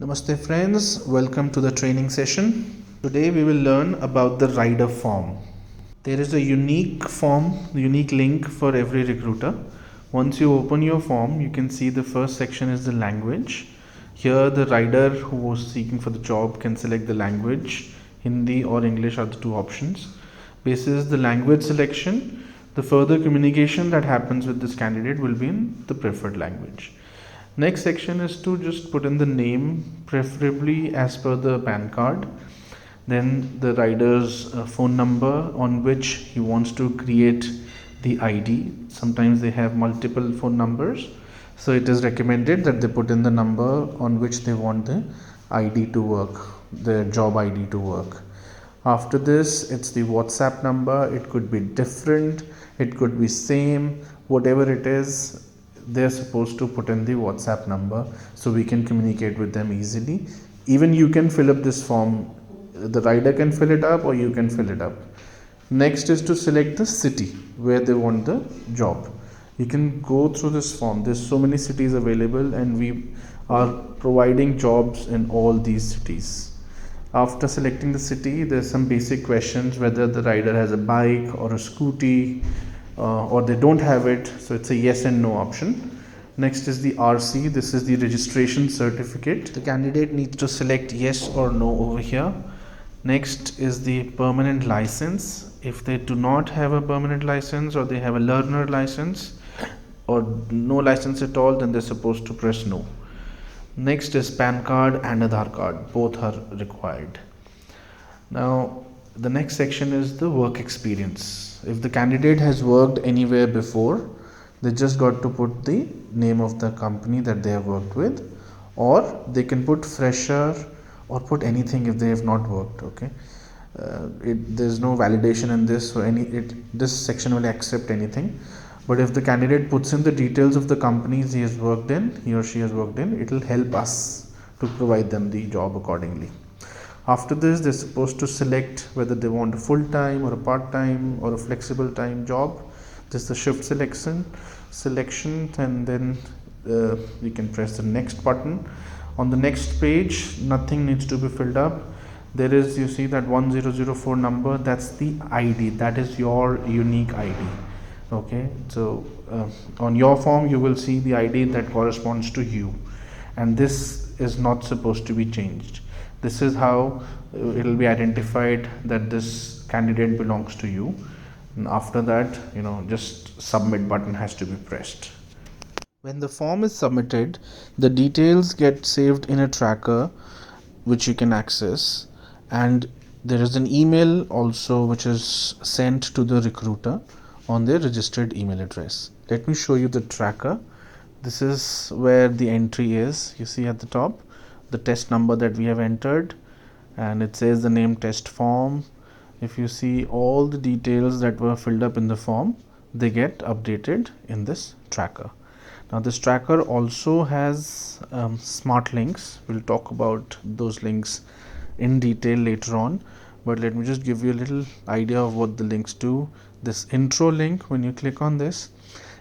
Namaste friends, welcome to the training session. Today we will learn about the rider form. There is a unique form, unique link for every recruiter. Once you open your form, you can see the first section is the language. Here the rider who was seeking for the job can select the language. Hindi or English are the two options. Basis the language selection, the further communication that happens with this candidate will be in the preferred language. Next section is to just put in the name, preferably as per the PAN card. Then the rider's phone number on which he wants to create the ID. Sometimes they have multiple phone numbers, so it is recommended that they put in the number on which they want the ID to work, the job ID to work. After this, it's the WhatsApp number. It could be different, it could be same, whatever it is, they're supposed to put in the WhatsApp number so we can communicate with them easily. Even you can fill up this form, the rider can fill it up or you can fill it up. Next is to select the city where they want the job. You can go through this form, there's so many cities available and we are providing jobs in all these cities. After selecting the city, there's some basic questions whether the rider has a bike or a scooty, or they don't have it, so it's a yes and no option. Next is the RC, this is the registration certificate. The candidate needs to select yes or no over here. Next is the permanent license. If they do not have a permanent license or they have a learner license or no license at all, then they're supposed to press no. Next is PAN card and Aadhaar card, both are required. Now the next section is the work experience. If the candidate has worked anywhere before, they just got to put the name of the company that they have worked with, or they can put fresher or put anything if they have not worked. Okay, there's no validation in this, so this section will accept anything. But if the candidate puts in the details of the companies he or she has worked in, it will help us to provide them the job accordingly. After this, they're supposed to select whether they want a full-time or a part-time or a flexible time job. This is the shift selection, and then you can press the next button. On the next page, nothing needs to be filled up. There is, you see that 1004 number, that's the ID, that is your unique ID. Okay, so on your form you will see the ID that corresponds to you, and this is not supposed to be changed. This is how it will be identified that this candidate belongs to you, and after that, just submit button has to be pressed. When the form is submitted, the details get saved in a tracker which you can access, and there is an email also which is sent to the recruiter on their registered email address. Let me show you the tracker. This is where the entry is. You see at the top the test number that we have entered, and it says the name test form. If you see all the details that were filled up in the form, they get updated in this tracker. Now this tracker also has smart links. We'll talk about those links in detail later on, but let me just give you a little idea of what the links do. This intro link, when you click on this,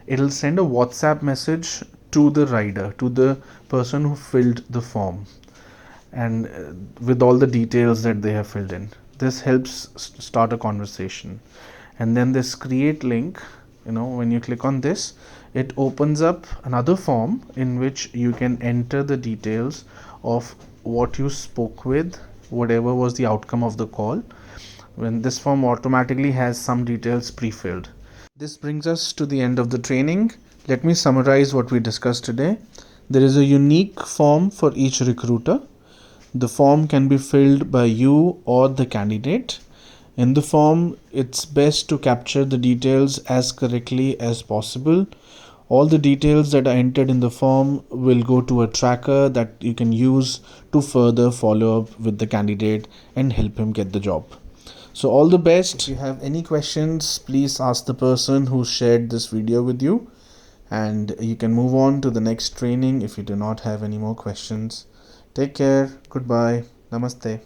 it'll send a WhatsApp message to the rider, to the person who filled the form, and with all the details that they have filled in. This helps start a conversation. And then this create link, when you click on this, it opens up another form in which you can enter the details of what you spoke with, whatever was the outcome of the call. When this form automatically has some details pre-filled. This brings us to the end of the training. Let me summarize what we discussed today. There is a unique form for each recruiter. The form can be filled by you or the candidate. In the form, it's best to capture the details as correctly as possible. All the details that are entered in the form will go to a tracker that you can use to further follow up with the candidate and help him get the job. So all the best. If you have any questions, please ask the person who shared this video with you, and you can move on to the next training if you do not have any more questions. Take care. Goodbye. Namaste.